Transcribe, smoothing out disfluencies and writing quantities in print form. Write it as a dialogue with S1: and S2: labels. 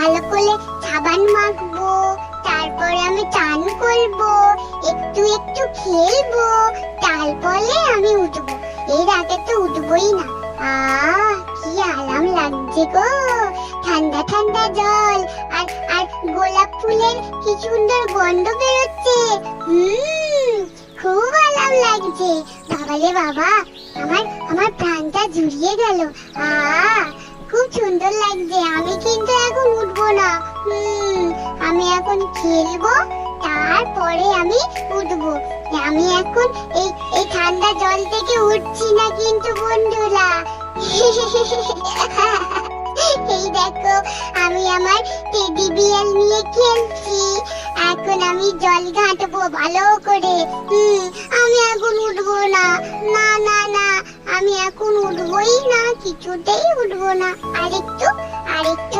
S1: ভালো করে সাবান মাখবো, তারপরে আমি চান করবো, একটু একটু খেলবো, তারপরে আমি উঠবো। এর আগে তো উঠবোই না। কি আরাম লাগছে গো, ঠান্ডা ঠান্ডা জল, আর আর গোলাপ ফুলের কি সুন্দর গন্ধ বেরোচ্ছে। খুব আরাম লাগছে। বাবারে বাবা, আমার আমার প্রাণটা জুড়িয়ে গেল। খুব সুন্দর লাগছে। আমি কিন্তু এখন উঠবো না। আমি এখন খেলবো, তারপরে আমি উঠবো। আমি এখন এই এই ঠান্ডা জল থেকে উঠছি না কিন্তু বন্ধুরা। এই দেখো, আমি আমার টেডি বিড়াল নিয়ে খেলছি। এখন আমি জল ঘাঁটবো ভালো করে। আমি এখন উঠবো না। না না না, আমি এখন উঠবোই না, কিছুতেই উঠবো না। আরেকটু আরেকটু